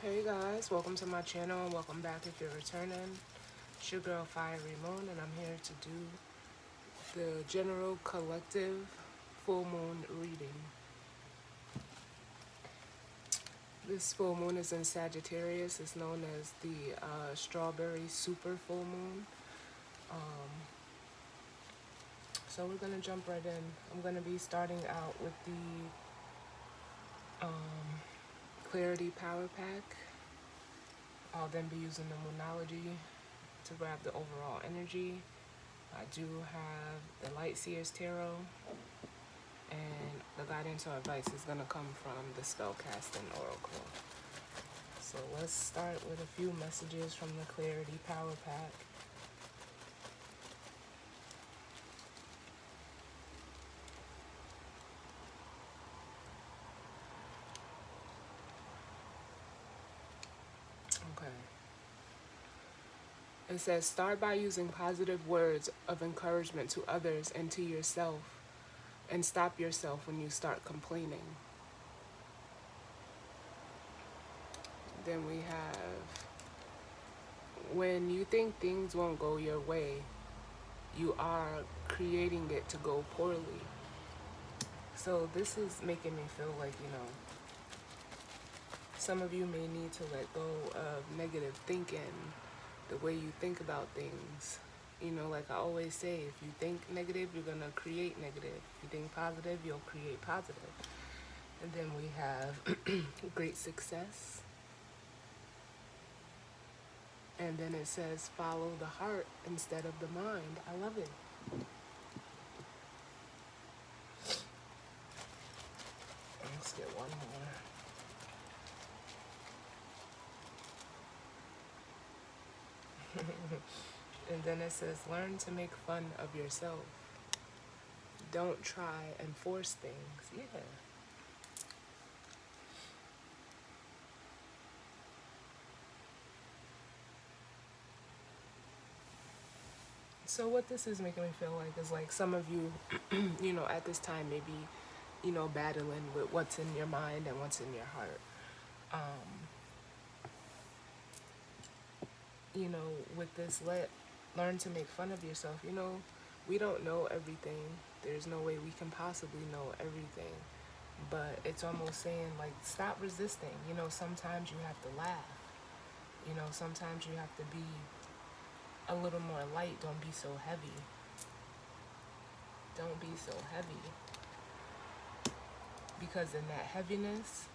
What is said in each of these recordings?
Hey guys, welcome to my channel and welcome back if you're returning. It's your girl Fiery Moon and I'm here to do the general collective full moon reading. This full moon is in Sagittarius. It's known as the strawberry super full moon. So we're going to jump right in. I'm going to be starting out with the Clarity Power Pack. I'll then be using the Moonology to grab the overall energy. I do have the Light Seers Tarot, and the guidance or advice is going to come from the Spellcasting Oracle. So let's start with a few messages from the Clarity Power Pack. Okay. It says, start by using positive words of encouragement to others and to yourself, and stop yourself when you start complaining. Then we have, when you think things won't go your way, you are creating it to go poorly. So this is making me feel like, some of you may need to let go of negative thinking, the way you think about things. Like I always say, if you think negative, you're going to create negative. If you think positive, you'll create positive. And then we have great success. And then it says, follow the heart instead of the mind. I love it. Let's get one more. And then it says, learn to make fun of yourself. Don't try and force things. Yeah. So what this is making me feel like is like some of you, at this time maybe, battling with what's in your mind and what's in your heart. With this, learn to make fun of yourself. We don't know everything. There's no way we can possibly know everything. But it's almost saying, like, stop resisting. Sometimes you have to laugh. Sometimes you have to be a little more light. Don't be so heavy. Don't be so heavy. Because in that heaviness,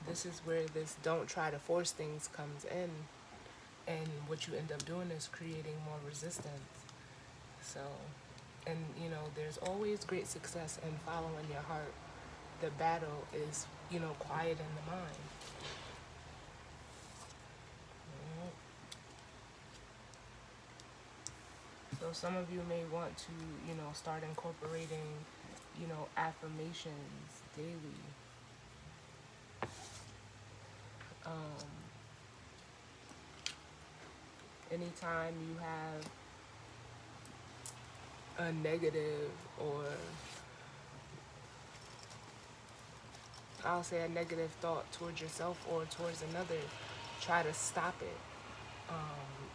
this is where this don't try to force things comes in. And what you end up doing is creating more resistance. So, and there's always great success in following your heart. The battle is, quiet in the mind. So some of you may want to, start incorporating, affirmations daily. Anytime you have a negative, or I'll say a negative thought towards yourself or towards another, try to stop it,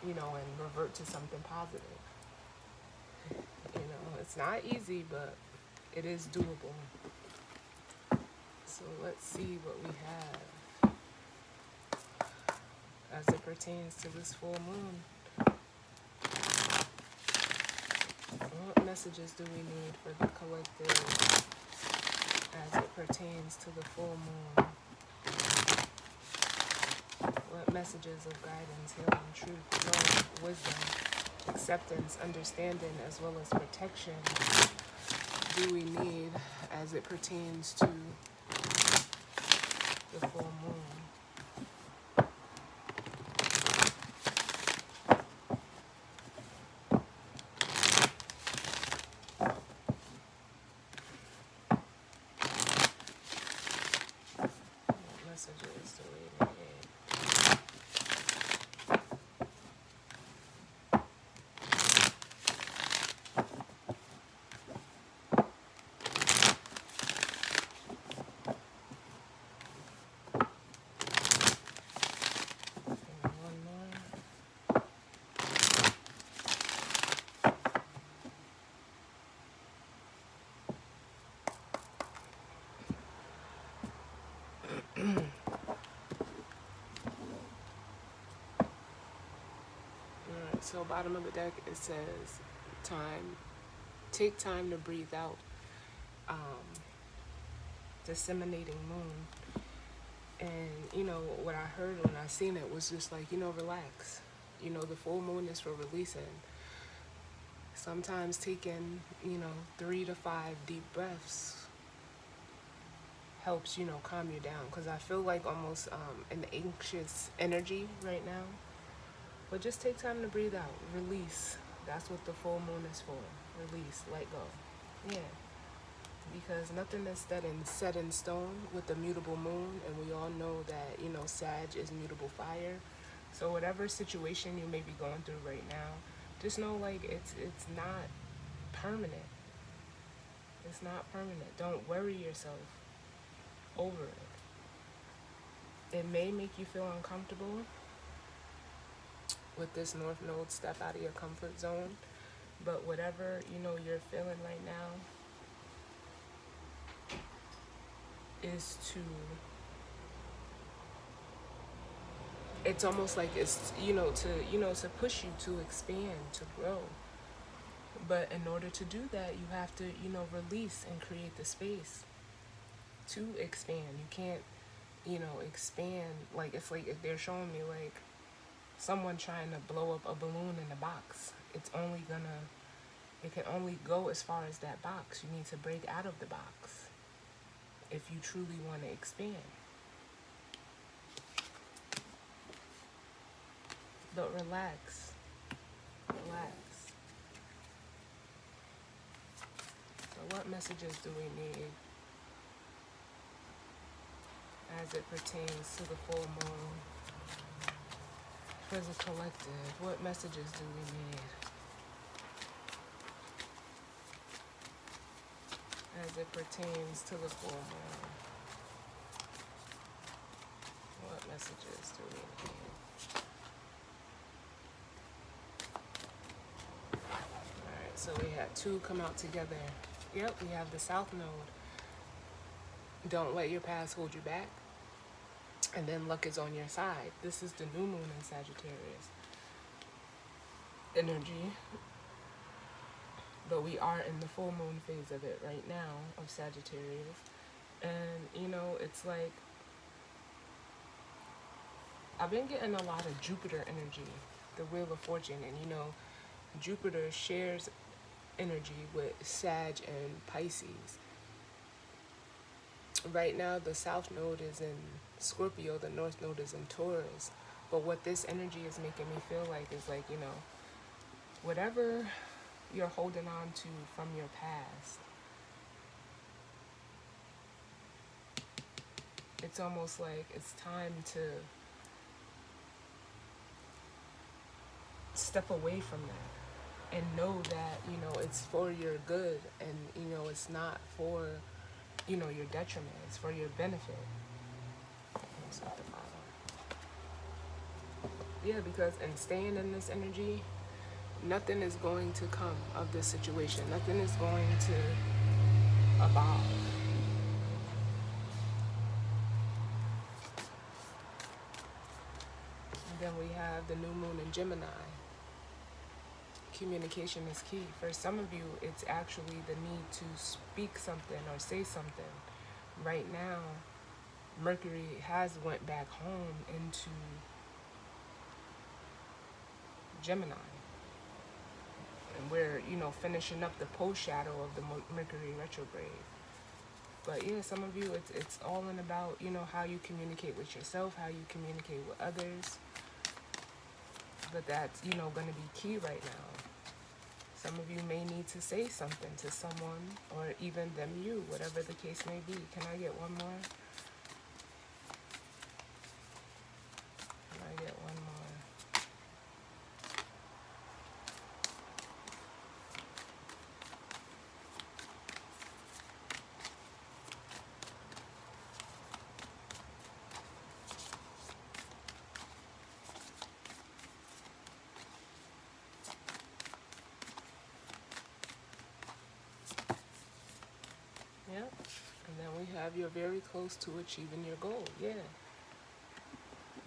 and revert to something positive. It's not easy, but it is doable. So let's see what we have as it pertains to this full moon. What messages do we need for the collective as it pertains to the full moon? What messages of guidance, healing, truth, love, wisdom, acceptance, understanding, as well as protection do we need as it pertains to the full moon? Messages do we need? Alright, so bottom of the deck it says time. Take time to breathe out. Disseminating moon. And what I heard when I seen it was just like, relax. The full moon is for releasing. Sometimes taking 3 to 5 deep breaths helps calm you down, because I feel like almost an anxious energy right now. But just take time to breathe out, release. That's what the full moon is for. Release, let go. Yeah. Because nothing is set in stone with the mutable moon, and we all know that Sag is mutable fire. So whatever situation you may be going through right now, just know like it's not permanent. It's not permanent. Don't worry yourself over it. It may make you feel uncomfortable with this North Node. Step out of your comfort zone, but whatever you're feeling right now is it's almost like it's to push you to expand, to grow. But in order to do that, you have to release and create the space to expand. You can't expand, like it's like if they're showing me like someone trying to blow up a balloon in a box. It can only go as far as that box. You need to break out of the box if you truly want to expand. But relax. So what messages do we need as it pertains to the full moon for the collective? What messages do we need as it pertains to the full moon? What messages do we need? Alright, so we had 2 come out together. Yep, we have the South Node. Don't let your past hold you back. And then luck is on your side. This is the new moon in Sagittarius energy. But we are in the full moon phase of it right now, of Sagittarius. And, it's like, I've been getting a lot of Jupiter energy, the Wheel of Fortune. And, Jupiter shares energy with Sag and Pisces. Right now, the South Node is in Scorpio, the North Node is in Taurus. But what this energy is making me feel like is like, whatever you're holding on to from your past, it's almost like it's time to step away from that and know that, it's for your good, and, it's not for, your detriment. It's for your benefit. Let's at the bottom. Yeah, because in staying in this energy, nothing is going to come of this situation. Nothing is going to evolve. And then we have the new moon in Gemini. Communication is key. For some of you, it's actually the need to speak something or say something. Right now, Mercury has went back home into Gemini. And we're, finishing up the post-shadow of the Mercury retrograde. But yeah, some of you, it's all in about, how you communicate with yourself, how you communicate with others. But that's, going to be key right now. Some of you may need to say something to someone, or even them you, whatever the case may be. Can I get one more? Can I get one more? Yep. And then we have 5, you're very close to achieving your goal. Yeah.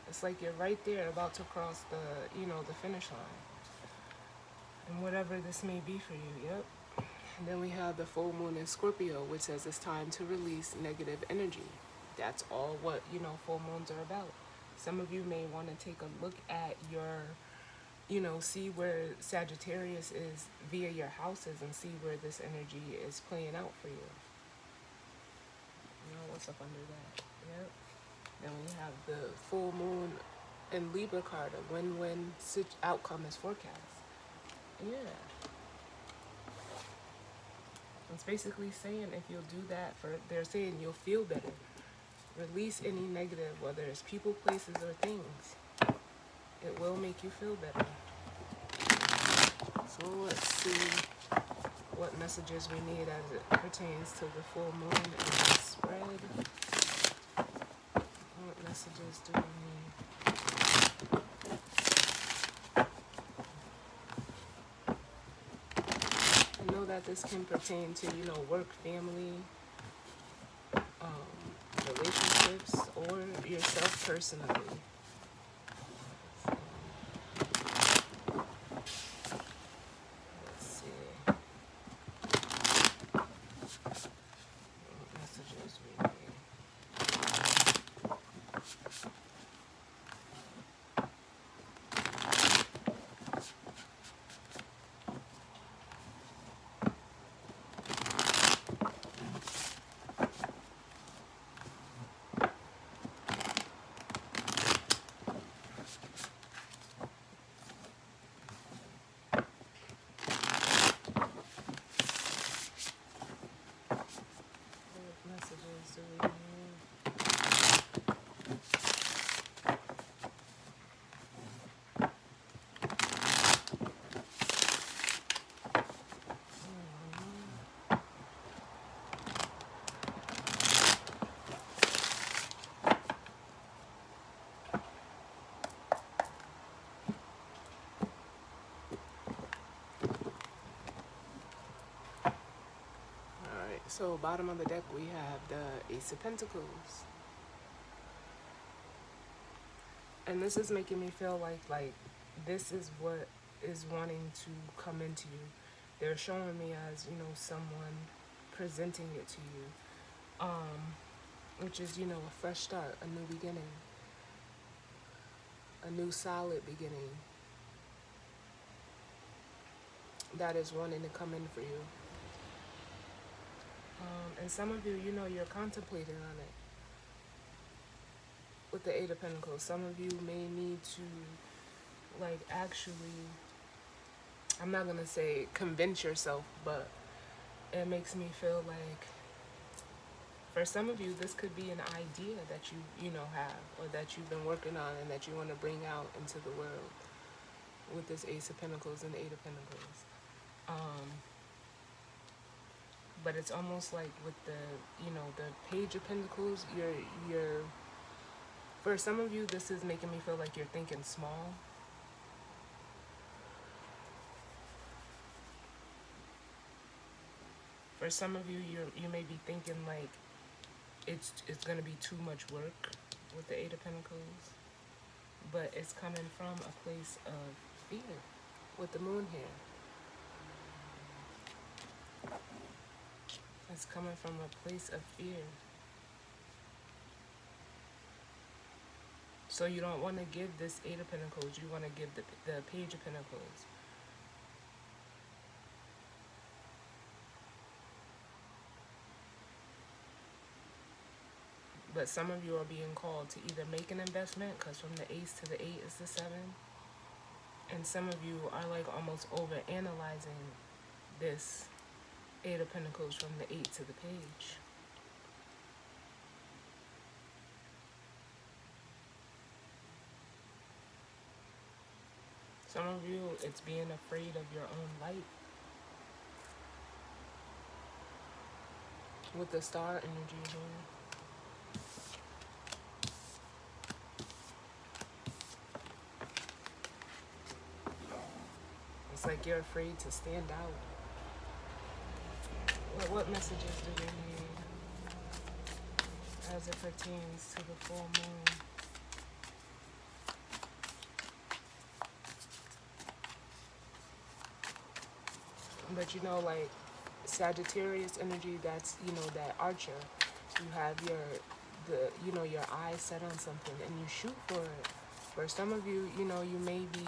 It's like you're right there about to cross the, the finish line. And whatever this may be for you, yep. And then we have the full moon in Scorpio, which says it's time to release negative energy. That's all what, full moons are about. Some of you may want to take a look at your, see where Sagittarius is via your houses and see where this energy is playing out for you. What's up under that? Yep. Then we have the full moon in Libra card, a win-win outcome is forecast. Yeah. It's basically saying if you'll do that, they're saying you'll feel better. Release any negative, whether it's people, places, or things. It will make you feel better. So let's see what messages we need as it pertains to the full moon and the spread. What messages do we need? I know that this can pertain to, work, family, relationships, or yourself personally. Let's see. What messages we need? So bottom of the deck we have the Ace of Pentacles. And this is making me feel like this is what is wanting to come into you. They're showing me as, someone presenting it to you. Which is, a fresh start, a new beginning. A new solid beginning. That is wanting to come in for you. And some of you, you're contemplating on it. With the Eight of Pentacles, some of you may need to, actually, I'm not going to say convince yourself, but it makes me feel like, for some of you, this could be an idea that you have, or that you've been working on and that you want to bring out into the world with this Ace of Pentacles and the Eight of Pentacles. But it's almost like with the, the Page of Pentacles, you're, for some of you, this is making me feel like you're thinking small. For some of you, you may be thinking like it's going to be too much work with the Eight of Pentacles. But it's coming from a place of fear with the moon here. It's coming from a place of fear. So you don't want to give this Eight of Pentacles. You want to give the Page of Pentacles. But some of you are being called to either make an investment, because from the Ace to the 8 is the 7. And some of you are almost over analyzing this Eight of Pentacles from the 8 to the Page. Some of you, it's being afraid of your own light. With the star energy here. It's like you're afraid to stand out. What messages do we need? as it pertains to the full moon. But you know, like Sagittarius energy, that's, you know, that archer. You have your eyes set on something and you shoot for it. For some of you, you know, you may be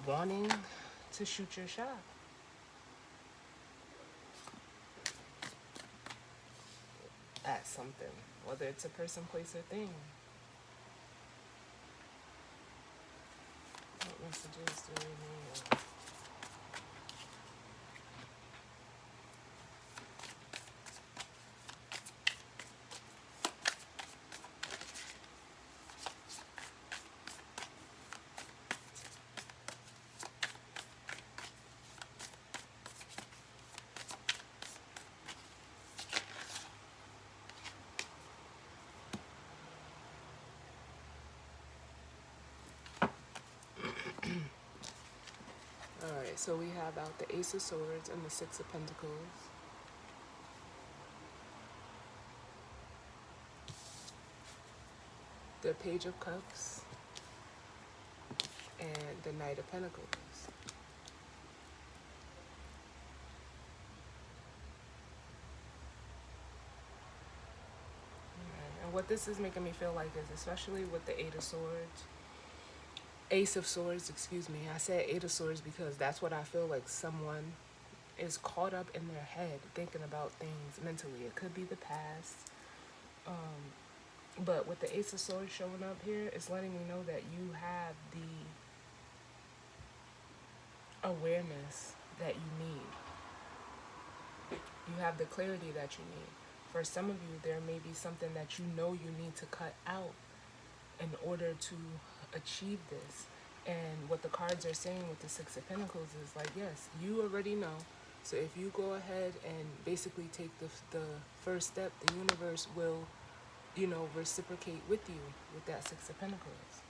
wanting to shoot your shot at something, whether it's a person, place, or thing. What messages do we need? Alright, so we have out the Ace of Swords and the Six of Pentacles. The Page of Cups and the Knight of Pentacles. And what this is making me feel like is, especially with the Ace of Swords, excuse me. I said Eight of Swords because that's what I feel like someone is caught up in their head thinking about things mentally. It could be the past. But with the Ace of Swords showing up here, it's letting me know that you have the awareness that you need. You have the clarity that you need. For some of you, there may be something that you know you need to cut out in order to achieve this. And what the cards are saying with the Six of Pentacles is like, yes, you already know. So if you go ahead and basically take the first step, the universe will, you know, reciprocate with you with that Six of Pentacles.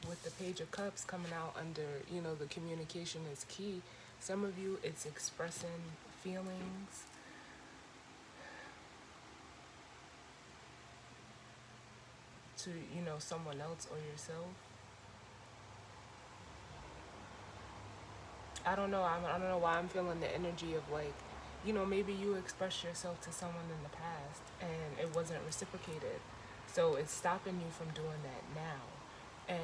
With the Page of Cups coming out under, you know, the communication is key. Some of you, it's expressing feelings. To, you know, someone else or yourself. I don't know. I don't know why I'm feeling the energy of like, you know, maybe you expressed yourself to someone in the past and it wasn't reciprocated. So it's stopping you from doing that now. And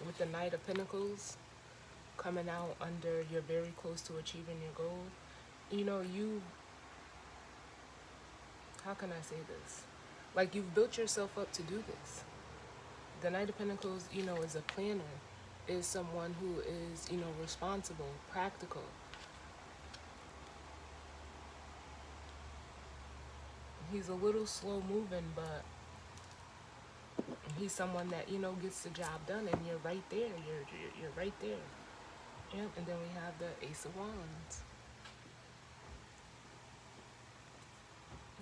with the Knight of Pentacles coming out under, you're very close to achieving your goal. You know, how can I say this? Like, you've built yourself up to do this. The Knight of Pentacles, you know, is a planner, is someone who is, you know, responsible, practical. He's a little slow moving, but he's someone that, you know, gets the job done, and you're right there. You're right there. Yep. And then we have the Ace of Wands.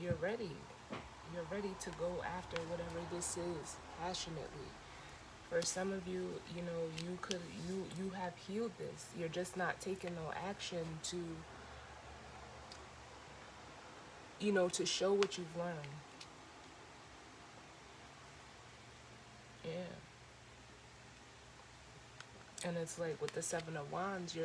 You're ready. You're ready to go after whatever this is passionately. For some of you, you know, you have healed this. You're just not taking no action to, you know, to show what you've learned. Yeah. And it's like with the Seven of Wands, you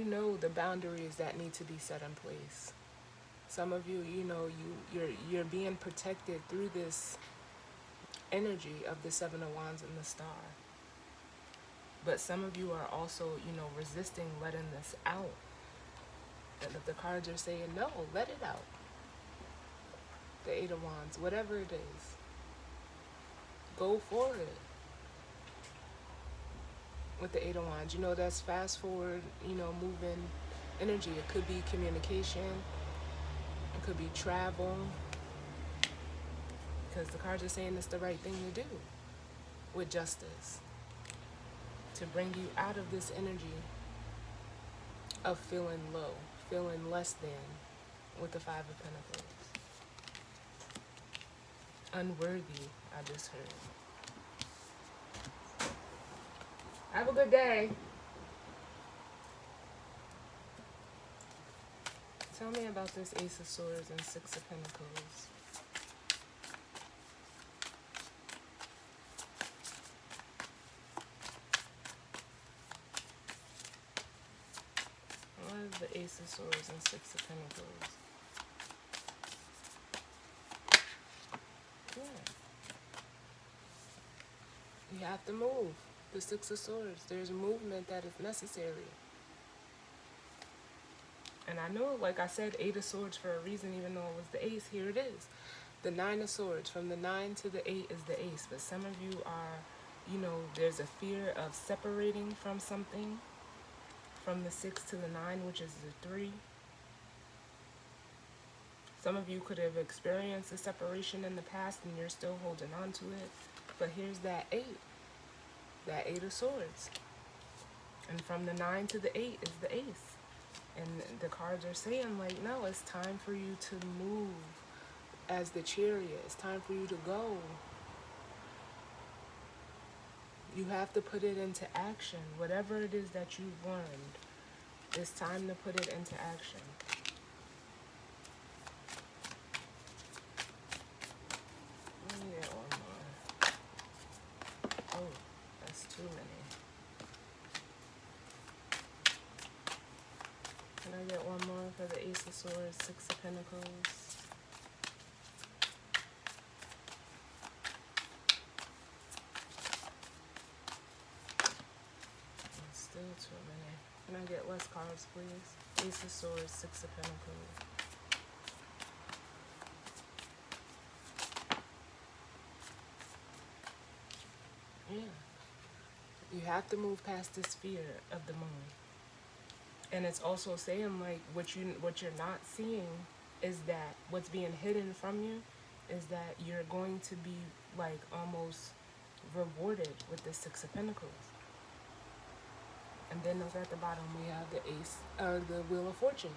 know the boundaries that need to be set in place. Some of you, you know, you're being protected through this energy of the Seven of Wands and the Star. But some of you are also, you know, resisting letting this out. And if the cards are saying, no, let it out. The Eight of Wands, whatever it is, go for it. With the Eight of Wands, you know, that's fast forward, you know, moving energy. It could be communication. It could be travel. Because the cards are saying it's the right thing to do with justice. To bring you out of this energy of feeling low, feeling less than, with the Five of Pentacles. Unworthy, I just heard. Have a good day. Tell me about this Ace of Swords and Six of Pentacles. What is the Ace of Swords and Six of Pentacles? Yeah. You have to move. The Six of Swords. There's a movement that is necessary. And I know, like I said, Eight of Swords for a reason, even though it was the Ace. Here it is. The Nine of Swords. From the 9 to the 8 is the Ace. But some of you are, you know, there's a fear of separating from something. From the 6 to the 9, which is the 3. Some of you could have experienced a separation in the past and you're still holding on to it. But here's that 8. That 8 of Swords. And from the 9 to the 8 is the Ace. And the cards are saying, like, no, it's time for you to move as the Chariot. It's time for you to go. You have to put it into action. Whatever it is that you've learned, it's time to put it into action. Let me get one more. Oh, that's too many. Can I get one more for the Ace of Swords, Six of Pentacles? It's still too many. Can I get less cards, please? Ace of Swords, Six of Pentacles. Yeah. You have to move past this fear of the moon. And it's also saying, like, what you're not seeing is that what's being hidden from you is that you're going to be, like, almost rewarded with the Six of Pentacles. And then over at the bottom we have the Ace, or the Wheel of Fortune.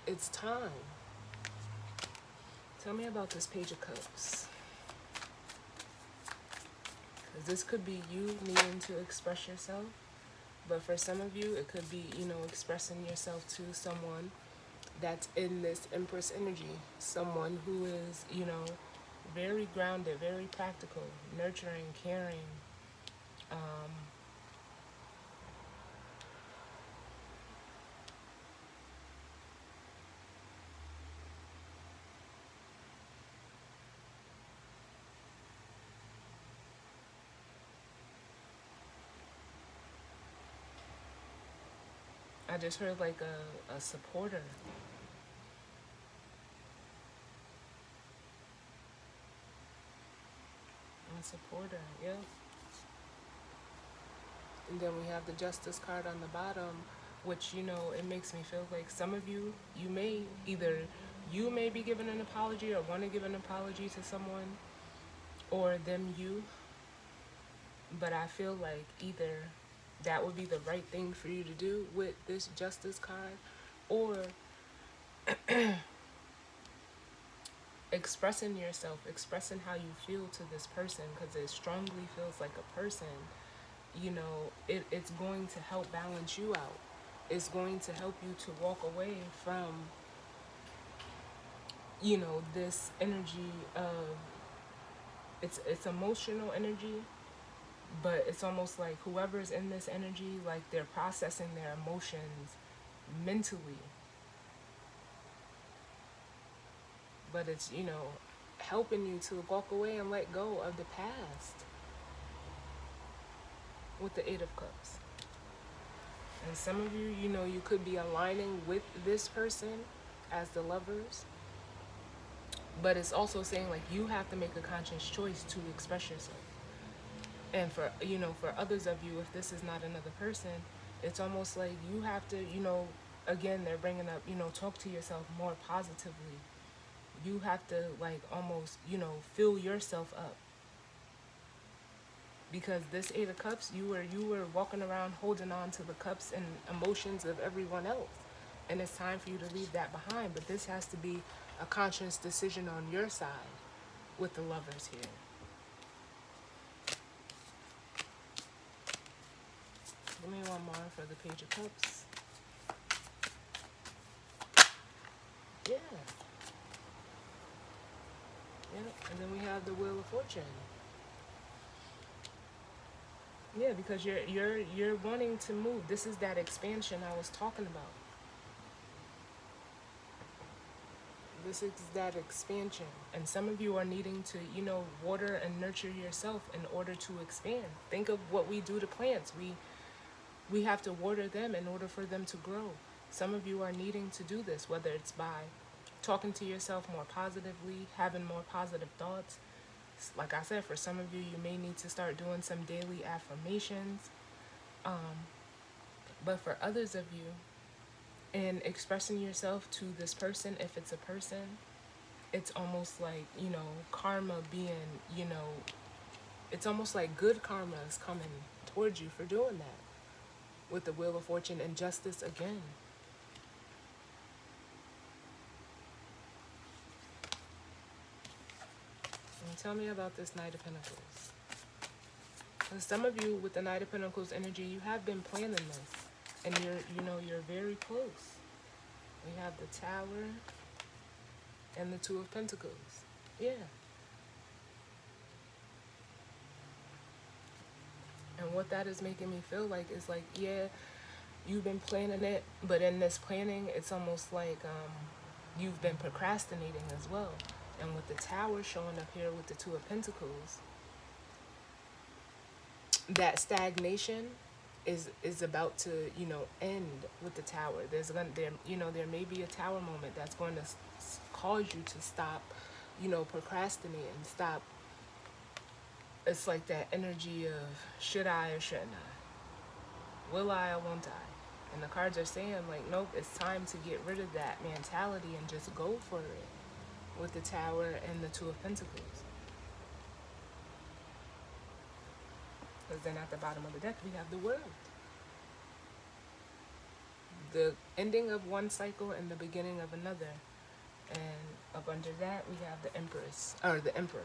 It's time. Tell me about this Page of Cups. Because this could be you needing to express yourself. But for some of you, it could be, you know, expressing yourself to someone that's in this Empress energy. Someone who is, you know, very grounded, very practical, nurturing, caring. I just heard like a supporter. A supporter, yeah. And then we have the Justice card on the bottom, which, you know, it makes me feel like some of you, you may be giving an apology or want to give an apology to someone, or them you. But I feel like either that would be the right thing for you to do with this Justice card, or expressing yourself, expressing how you feel to this person, because it strongly feels like a person. You know, it's going to help balance you out. It's going to help you to walk away from, you know, this energy of, it's emotional energy, but it's almost like whoever's in this energy, like they're processing their emotions mentally. But it's, you know, helping you to walk away and let go of the past with the Eight of Cups. And some of you, you know, you could be aligning with this person as the lovers. But it's also saying, like, you have to make a conscious choice to express yourself. And for, you know, for others of you, if this is not another person, it's almost like you have to, you know, again, they're bringing up, you know, talk to yourself more positively. You have to, like, almost, you know, fill yourself up. Because this Eight of Cups, you were walking around holding on to the cups and emotions of everyone else. And it's time for you to leave that behind. But this has to be a conscious decision on your side with the lovers here. Give me one more for the Page of Cups. Yeah. Yeah. And then we have the Wheel of Fortune. Yeah, because you're wanting to move. This is that expansion I was talking about. This is that expansion. And some of you are needing to, water and nurture yourself in order to expand. Think of what we do to plants. We have to water them in order for them to grow. Some of you are needing to do this, whether it's by talking to yourself more positively, having more positive thoughts. Like I said, for some of you, you may need to start doing some daily affirmations. But for others of you, in expressing yourself to this person, if it's a person, it's almost like, karma being, it's almost like good karma is coming towards you for doing that. With the Wheel of Fortune and Justice again. And tell me about this Knight of Pentacles. And some of you with the Knight of Pentacles energy, you have been planning this. And you're very close. We have the Tower and the Two of Pentacles. Yeah. And what that is making me feel like is like, yeah, you've been planning it, but in this planning, it's almost like you've been procrastinating as well. And with the Tower showing up here with the Two of Pentacles, that stagnation is about to, end with the Tower. There may be a Tower moment that's going to cause you to stop, procrastinating, stop. It's like that energy of should I or shouldn't I? Will I or won't I? And the cards are saying like, nope, it's time to get rid of that mentality and just go for it with the Tower and the Two of Pentacles. Because then at the bottom of the deck, we have the World. The ending of one cycle and the beginning of another. And up under that, we have the Empress, or the Emperor.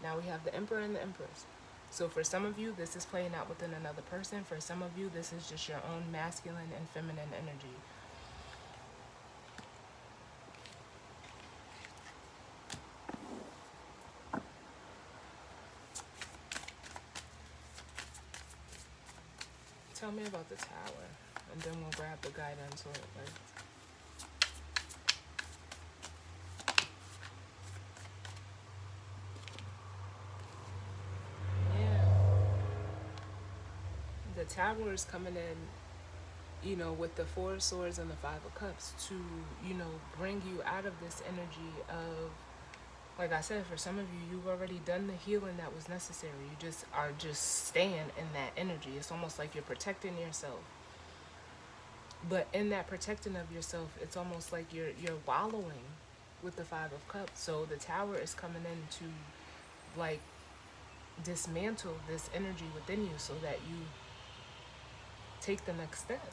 Now we have the Emperor and the Empress. So for some of you, this is playing out within another person. For some of you, this is just your own masculine and feminine energy. Tell me about the Tower, and then we'll grab the guidance or like. The Tower is coming in, with the Four of Swords and the Five of Cups to, bring you out of this energy of, like I said, for some of you, you've already done the healing that was necessary. You just are just staying in that energy. It's almost like you're protecting yourself. But in that protecting of yourself, it's almost like you're wallowing with the Five of Cups. So the Tower is coming in to, like, dismantle this energy within you so that you take the next step.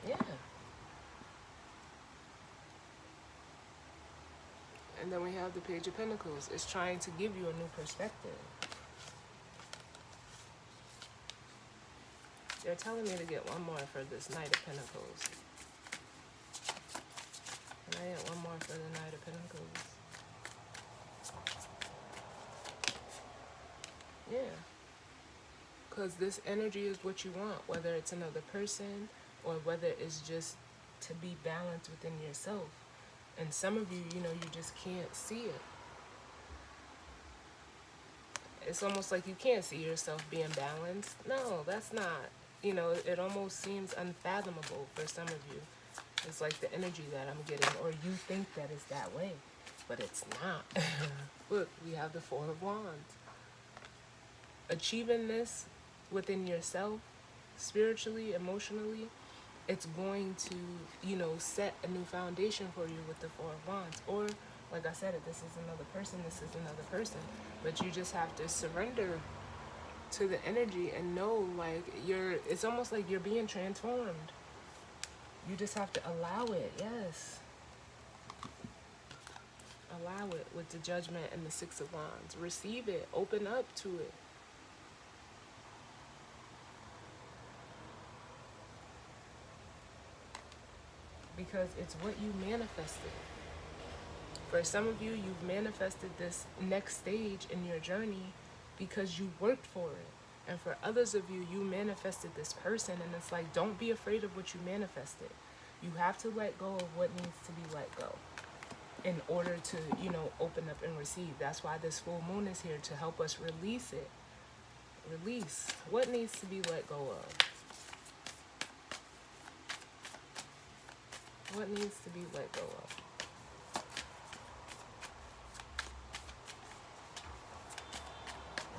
Yeah. And then we have the Page of Pentacles. It's trying to give you a new perspective. They're telling me to get one more for this Knight of Pentacles. Can I get one more for the Knight of Pentacles? Yeah. Because this energy is what you want, whether it's another person or whether it's just to be balanced within yourself. And some of you, you just can't see it. It's almost like you can't see yourself being balanced. No, that's not. It almost seems unfathomable for some of you. It's like the energy that I'm getting, or you think that it's that way, but it's not. Look, we have the Four of Wands. Achieving this within yourself, spiritually, emotionally, it's going to, set a new foundation for you with the Four of Wands. Or, like I said, if this is another person, this is another person. But you just have to surrender to the energy and know, like, it's almost like you're being transformed. You just have to allow it, yes. Allow it with the Judgment and the Six of Wands. Receive it. Open up to it. because it's what you manifested. For some of you, you've manifested this next stage in your journey because you worked for it. And for others of you, you manifested this person, and it's like, don't be afraid of what you manifested. You have to let go of what needs to be let go in order to, open up and receive. That's why this full moon is here, to help us release it. Release what needs to be let go of. What needs to be let go of.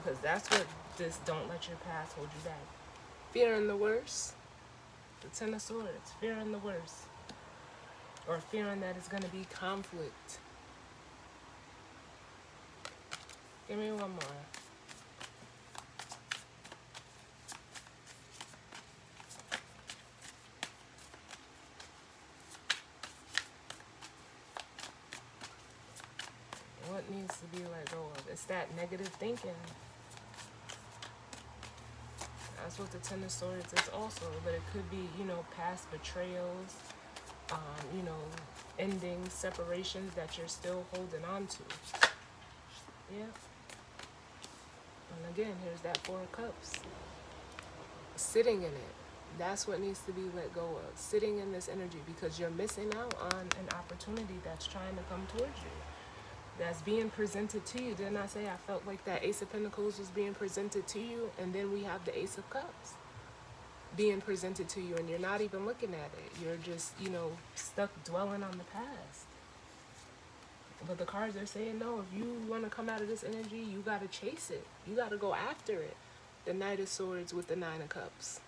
Because that's what this don't let your past hold you back. Fearing the worst. The Ten of Swords. Fearing the worst. Or fearing that it's going to be conflict. Give me one more. What needs to be let go of? It's that negative thinking. That's what the Ten of Swords is also. But it could be, past betrayals, endings, separations that you're still holding on to. Yeah. And again, here's that Four of Cups. Sitting in it. That's what needs to be let go of. Sitting in this energy, because you're missing out on an opportunity that's trying to come towards you. That's being presented to you. Didn't I say I felt like that Ace of Pentacles was being presented to you? And then we have the Ace of Cups being presented to you, and you're not even looking at it. You're just, stuck dwelling on the past. But the cards are saying, no, if you want to come out of this energy, you got to chase it. You got to go after it. The Knight of Swords with the Nine of Cups.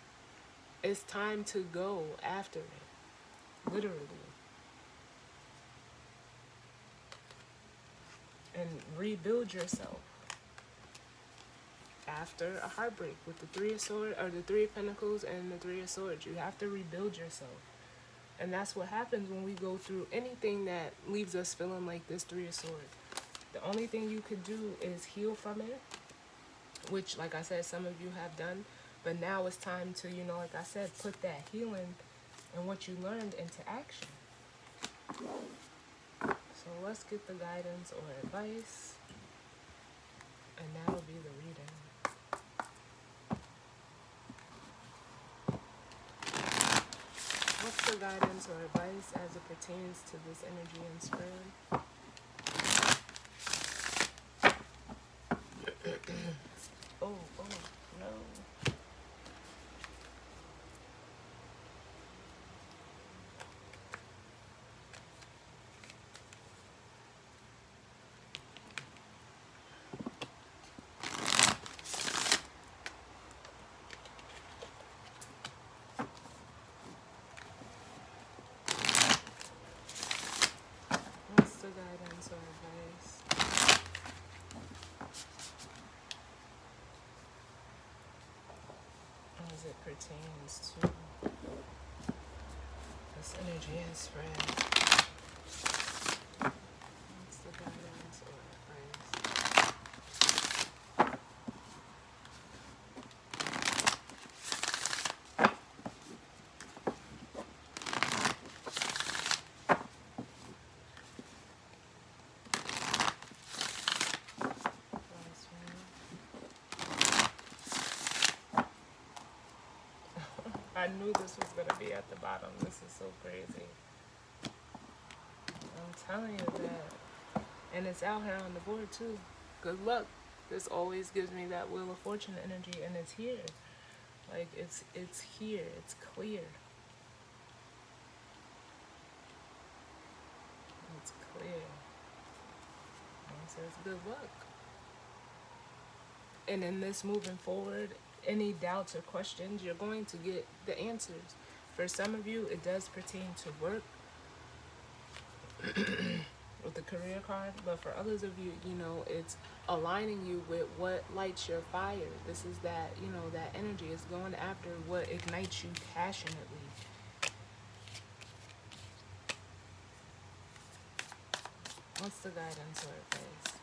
It's time to go after it. Literally. And rebuild yourself. After a heartbreak with the Three of Swords, or the Three of Pentacles and the Three of Swords. You have to rebuild yourself. And that's what happens when we go through anything that leaves us feeling like this Three of Swords. The only thing you could do is heal from it, which, like I said, some of you have done. But now it's time to, like I said, put that healing and what you learned into action. So let's get the guidance or advice. And that'll be the reading. What's the guidance or advice as it pertains to this energy and spirit? Oh, no. What's the guidance or advice as it pertains to this energy and spread? What's the guidance or advice? I knew this was going to be at the bottom. This is so crazy. I'm telling you that. And it's out here on the board too. Good luck. This always gives me that Wheel of Fortune energy, and it's here. Like, it's here. It's clear. It's clear. And it says good luck. And in this moving forward, any doubts or questions, you're going to get the answers. For some of you, it does pertain to work with the career card, but for others of you, it's aligning you with what lights your fire. This is that, that energy is going after what ignites you passionately. What's the guidance or advice?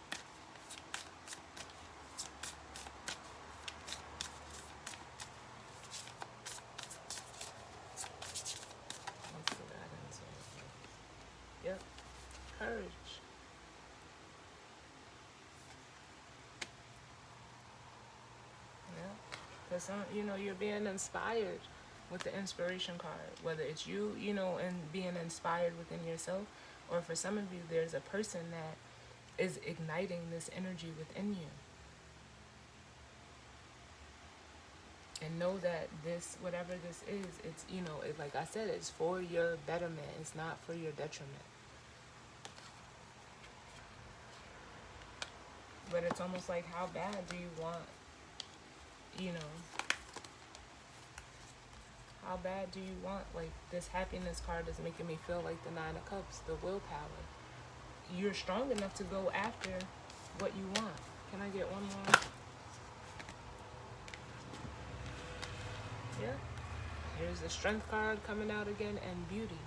What's the guidance or advice? some, you know, you're being inspired with the inspiration card, whether it's you, you know, and being inspired within yourself, or for some of you, there's a person that is igniting this energy within you. And know that this, whatever this is, it's, you know, it, like I said, it's for your betterment. It's not for your detriment. But it's almost like, how bad do you want, you know, how bad do you want, like, this happiness card is making me feel like the Nine of Cups, the willpower. You're strong enough to go after what you want. Can I get one more? Yeah. Here's the Strength card coming out again, and Beauty.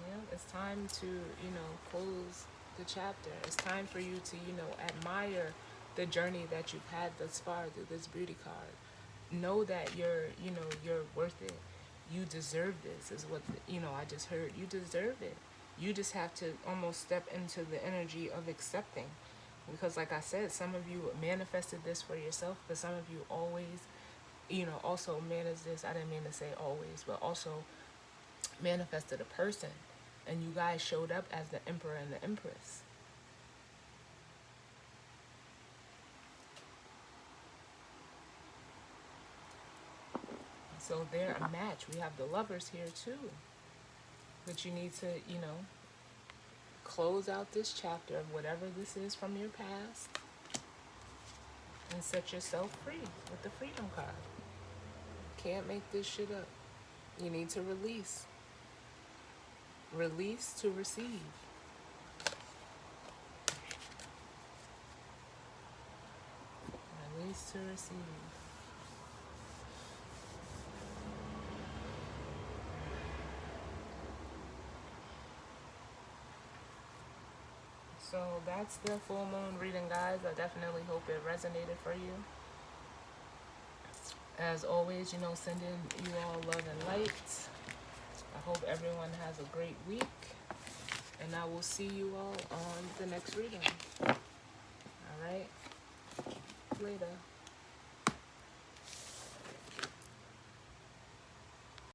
Yeah, it's time to, you know, close the chapter. It's time for you to, you know, admire the journey that you've had thus far through this Beauty card. Know that you're, you know, you're worth it. You deserve this, is what, you know, I just heard. You deserve it. You just have to almost step into the energy of accepting. Because like I said, some of you manifested this for yourself, but some of you always, you know, also managed this. I didn't mean to say always, but also manifested a person. And you guys showed up as the Emperor and the Empress. So they're a match. We have the Lovers here too. But you need to, you know, close out this chapter of whatever this is from your past and set yourself free with the Freedom card. Can't make this shit up. You need to release. Release to receive. Release to receive. So that's the full moon reading, guys. I definitely hope it resonated for you. As always, you know, sending you all love and light. I hope everyone has a great week. And I will see you all on the next reading. All right? Later.